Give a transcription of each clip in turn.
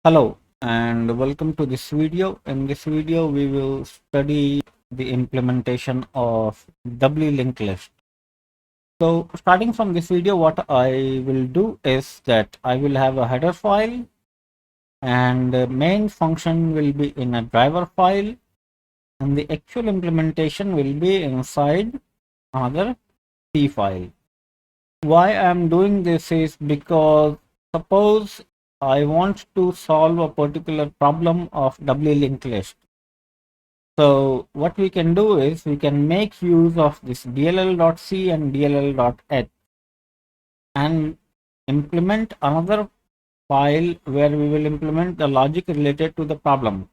Hello and welcome to this video. In this video, we will study the implementation of doubly linked list. So starting from this video, what I will do is that I will have a header file and the main function will be in a driver file and the actual implementation will be inside another C file. Why I am doing this is because suppose I want to solve a particular problem of doubly linked list. So what we can do is we can make use of this dll.c and dll.h and implement another file where we will implement the logic related to the problem.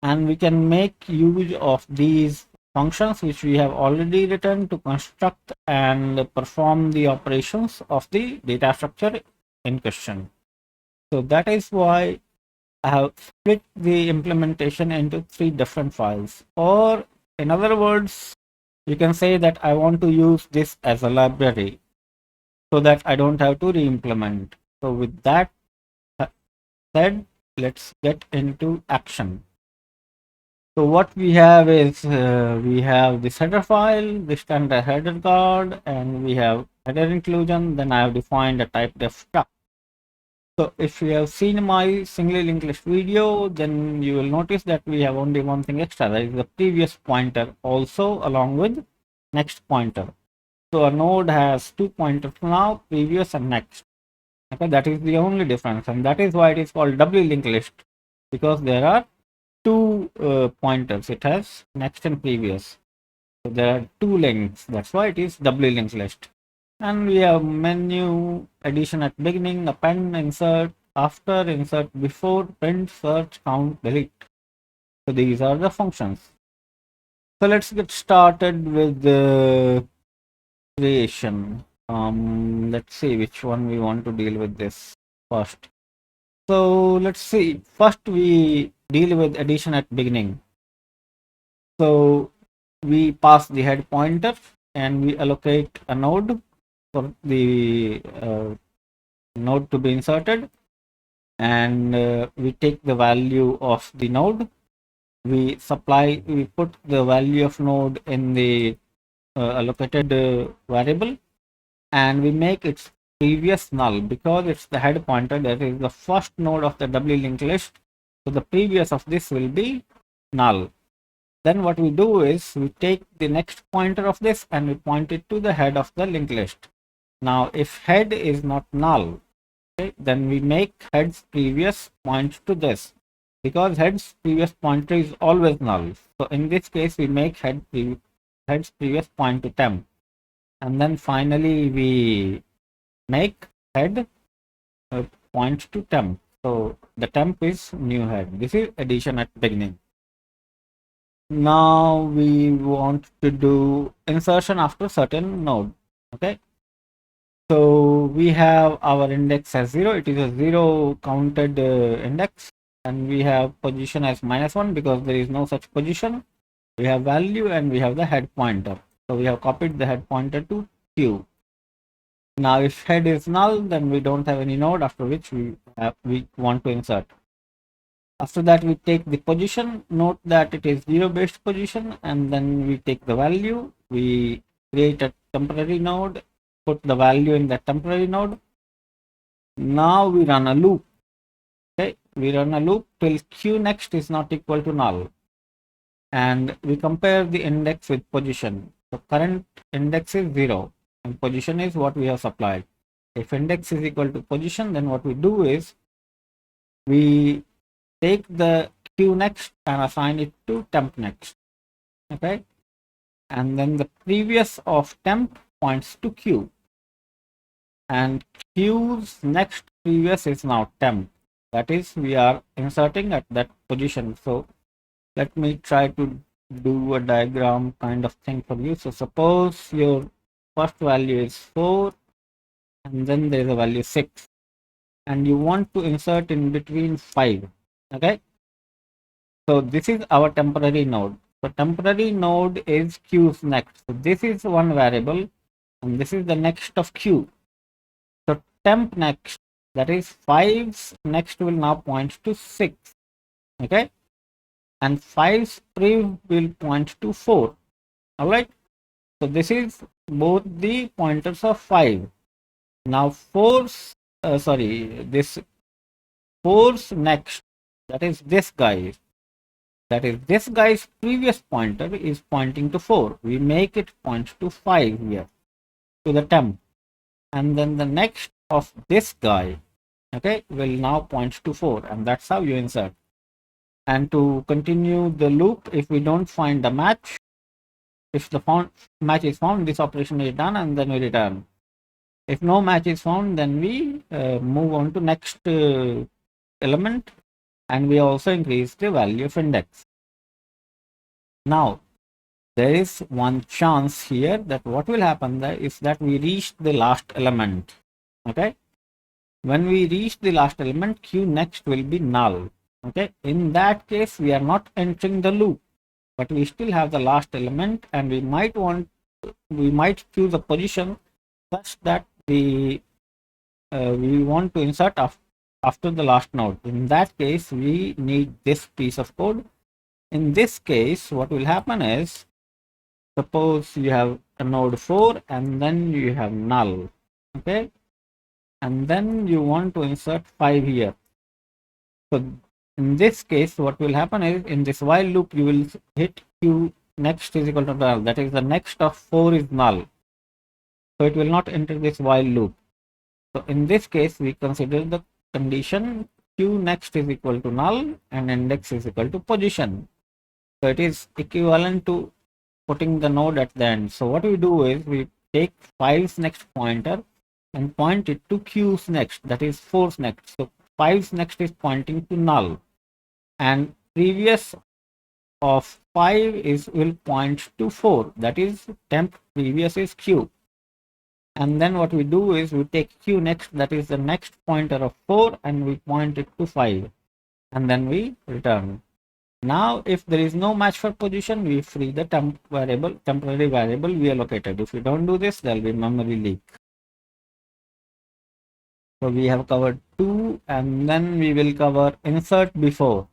And we can make use of these functions which we have already written to construct and perform the operations of the data structure in question. So that is why I have split the implementation into 3 different files. Or in other words, you can say that I want to use this as a library so that I don't have to re-implement. So with that said, let's get into action. So what we have is we have this header file, this standard header guard, and we have header inclusion. Then I have defined a type def struct. So if you have seen my singly linked list video, then you will notice that we have only one thing extra, that is the previous pointer also along with next pointer. So a node has 2 pointers now, previous and next. Okay, that is the only difference, and that is why it is called doubly linked list, because there are 2 pointers. It has next and previous. So there are 2 links. That's why it is doubly linked list. And we have menu, addition at beginning, append, insert, after, insert before, print, search, count, delete. So these are the functions. So let's get started with the creation. Let's see which one we want to deal with this first. So let's see. First we deal with addition at beginning. So we pass the head pointer and we allocate a node for the node to be inserted, and we take the value of the node, we put the value of node in the allocated variable, and we make its previous null because it's the head pointer, that is the first node of the doubly linked list. So the previous of this will be null. Then what we do is we take the next pointer of this and we point it to the head of the linked list. Now if head is not null, okay, then we make head's previous point to this, because head's previous pointer is always null. So in this case we make head's previous point to temp, and then finally we make head point to temp. So the temp is new head. This is addition at beginning. Now we want to do insertion after certain node. Okay, so we have our index as 0. It is a 0 counted index, and we have position as -1 because there is no such position. We have value and we have the head pointer. So we have copied the head pointer to Q. Now if head is null, then we don't have any node after which we want to insert. After that we take the position, note that it is 0 based position, and then we take the value, we create a temporary node, put the value in that temporary node. Now we run a loop. Okay, we run a loop till Q next is not equal to null, and we compare the index with position. So current index is 0 and position is what we have supplied. If index is equal to position, then what we do is we take the Q next and assign it to temp next. Okay, and then the previous of temp points to Q, and Q's next previous is now temp, that is we are inserting at that position. So let me try to do a diagram kind of thing for you. So suppose your first value is 4 and then there is a value 6 and you want to insert in between 5. Okay, so this is our temporary node. So temporary node is Q's next. So this is one variable and this is the next of Q. So temp next That is 5's next will now point to 6. Okay, and 5's prev will point to 4. All right, so this is both the pointers of 5. Now 4's this 4's next, that is this guy, that is this guy's previous pointer is pointing to 4. We make it point to 5 here, to the temp, and then the next of this guy, okay, will now point to 4, and that's how you insert. And to continue the loop, if we don't find a match, if the match is found, this operation is done, and then we return. If no match is found, then we move on to next element, and we also increase the value of index. Now there is one chance here that what will happen there is that we reach the last element. Okay, when we reach the last element, q next will be null. Okay, in that case we are not entering the loop, but we still have the last element, and we might choose a position such that we want to insert after the last node. In that case we need this piece of code. In this case, what will happen is, suppose you have a node 4 and then you have null. Okay, and then you want to insert 5 here. So in this case, what will happen is, in this while loop you will hit q next is equal to null, that is the next of 4 is null, so it will not enter this while loop. So in this case we consider the condition q next is equal to null and index is equal to position. So it is equivalent to putting the node at the end. So what we do is we take 5's next pointer and point it to q's next, that is 4's next. So 5's next is pointing to null, and previous of 5 is will point to 4, that is temp previous is q. And then what we do is we take q next, that is the next pointer of 4, and we point it to 5, and then we return. Now if there is no match for position, we free the temporary variable we allocated. If we don't do this, there will be memory leak. So we have covered 2, and then we will cover insert before.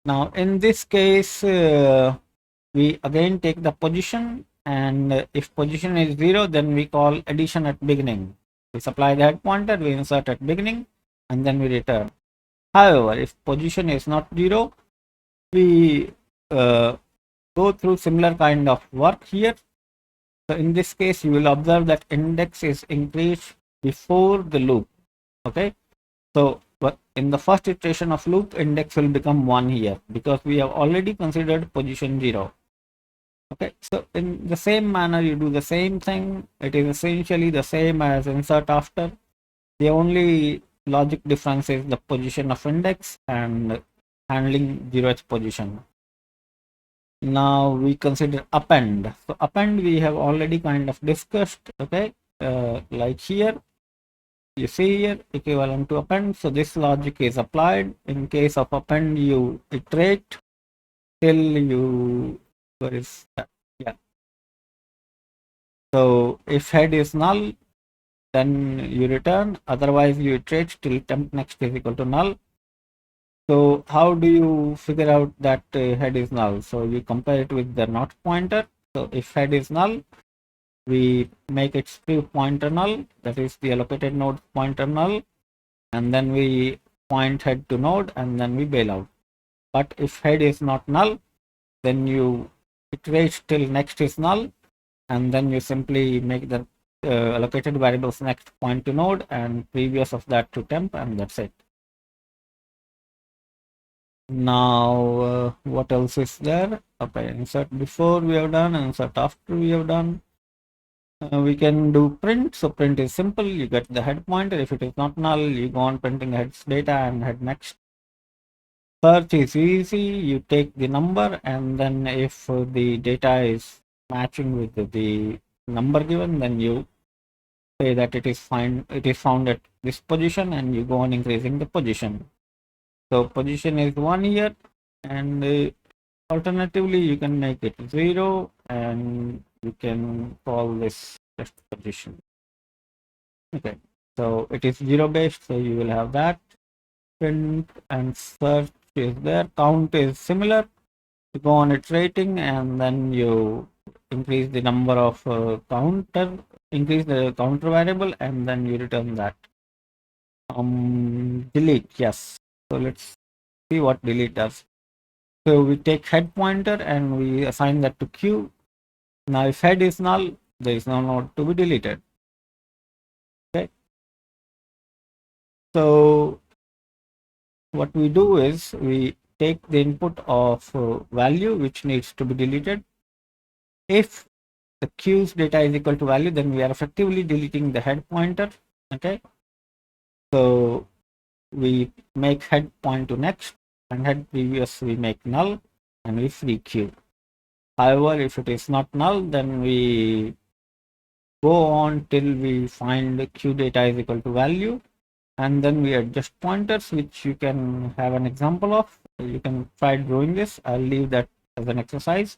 Now in this case we again take the position, and if position is 0, then we call addition at beginning. We supply the head pointer, we insert at beginning, and then we return. However, if position is not 0, we go through similar kind of work here. So in this case you will observe that index is increased before the loop. Okay, so but in the first iteration of loop, index will become 1 here, because we have already considered position 0. Okay, so in the same manner you do the same thing. It is essentially the same as insert after. The only logic difference is the position of index and handling 0th position. Now we consider append. So append we have already kind of discussed. Okay, like here you see here equivalent to append. So this logic is applied. In case of append, you iterate till you, where is that? Yeah, so if head is null, then you return, otherwise you iterate till temp next is equal to null. So how do you figure out that head is null? So you compare it with the not pointer. So if head is null, we make its prev pointer null, that is the allocated node pointer null, and then we point head to node, and then we bail out. But if head is not null, then you iterate till next is null, and then you simply make the allocated variables next point to node and previous of that to temp, and that's it. Now what else is there? Okay, insert before we have done, insert after we have done. We can do print. So print is simple. You get the head pointer. If it is not null, you go on printing head's data and head next. Search is easy. You take the number, and then if the data is matching with the number given, then you say that it is found at this position, and you go on increasing the position. So position is 1 here, and alternatively you can make it 0, and you can call this just position. Okay, So it is 0 based, so you will have that. Print and search is there. Count is similar. You go on its rating, and then you increase the number of increase the counter variable, and then you return that. Delete, yes. So let's see what delete does. So we take head pointer and we assign that to Q. Now if head is null, there is no node to be deleted. Okay. So what we do is we take the input of value which needs to be deleted. If the Q's data is equal to value, then we are effectively deleting the head pointer. Okay. So we make head point to next, and head previous we make null, and we free Q. However, if it is not null, then we go on till we find Q data is equal to value, and then we adjust pointers, which you can have an example of. You can try drawing this. I'll leave that as an exercise.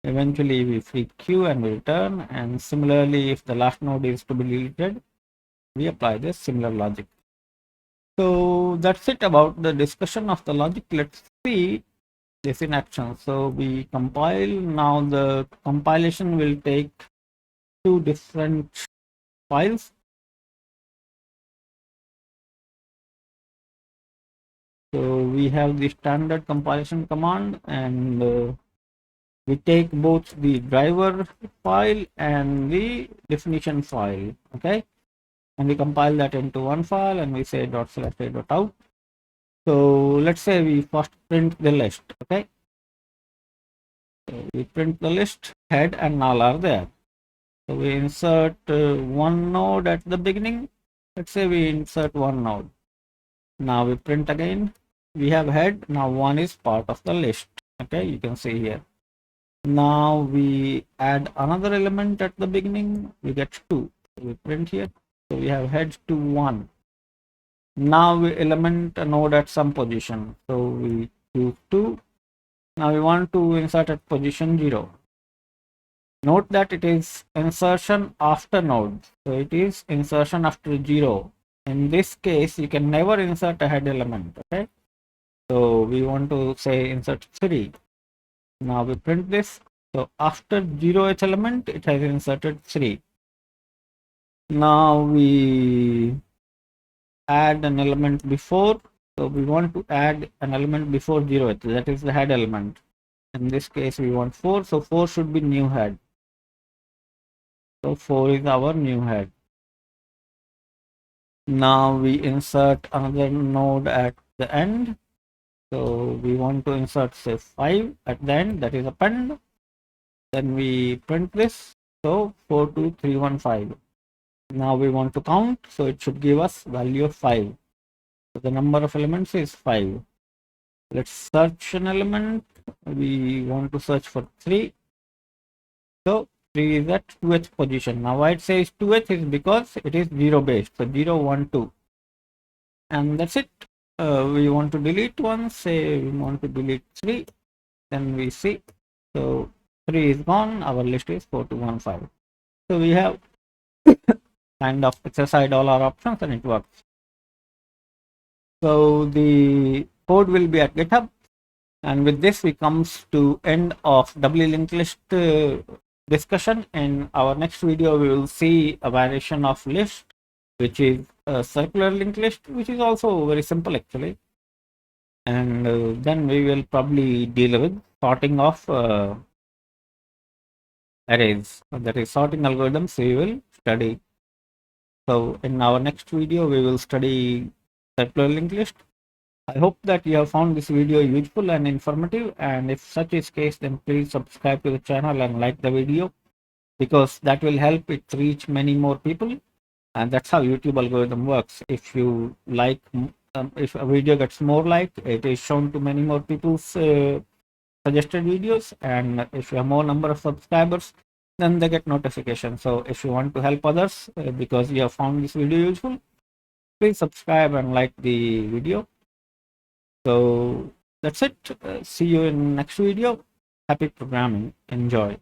Eventually we free Q and we return, and similarly if the last node is to be deleted, we apply this similar logic. So that's it about the discussion of the logic. Let's see this in action. So we compile. Now the compilation will take two different files. So we have the standard compilation command, and we take both the driver file and the definition file. Okay, and we compile that into one file, and we say ./a.out. So let's say we first print the list. Okay, so we print the list, head and null are there. So we insert one node at the beginning. Let's say we insert one node. Now we print again. We have head. Now one is part of the list. Okay, you can see here. Now we add another element at the beginning. We get 2. So we print here. So we have head to 1. Now we element a node at some position. So we choose 2. Now we want to insert at position 0. Note that it is insertion after node. So it is insertion after 0. In this case, you can never insert a head element. Okay. So we want to say insert 3. Now we print this. So after 0th element, it has inserted 3. Now we add an element before. So we want to add an element before 0th. That is the head element. In this case, we want 4. So 4 should be new head. So 4 is our new head. Now we insert another node at the end. So we want to insert say 5 at the end, that is append. Then we print this. So 42315. Now we want to count, so it should give us value of 5. So the number of elements is 5. Let's search an element. We want to search for 3. So 3 is at 2th position. Now why it says 2th is because it is 0 based. So 0, 1, 2. And that's it. We want to delete one. Say we want to delete 3. Then we see. So 3 is gone. Our list is 4215. So we have kind of exercised all our options, and it works. So the code will be at GitHub. And with this, we comes to end of doubly linked list discussion. In our next video, we will see a variation of list, which is a circular linked list, which is also very simple actually. And then we will probably deal with sorting of arrays. That is sorting algorithms we will study. So in our next video, we will study circular linked list. I hope that you have found this video useful and informative, and if such is case, then please subscribe to the channel and like the video, because that will help it reach many more people. And that's how YouTube algorithm works. If you like, if a video gets more like, it is shown to many more people's suggested videos, and if you have more number of subscribers, then they get notification. So if you want to help others because you have found this video useful, please subscribe and like the video. So that's it. See you in next video. Happy programming. Enjoy.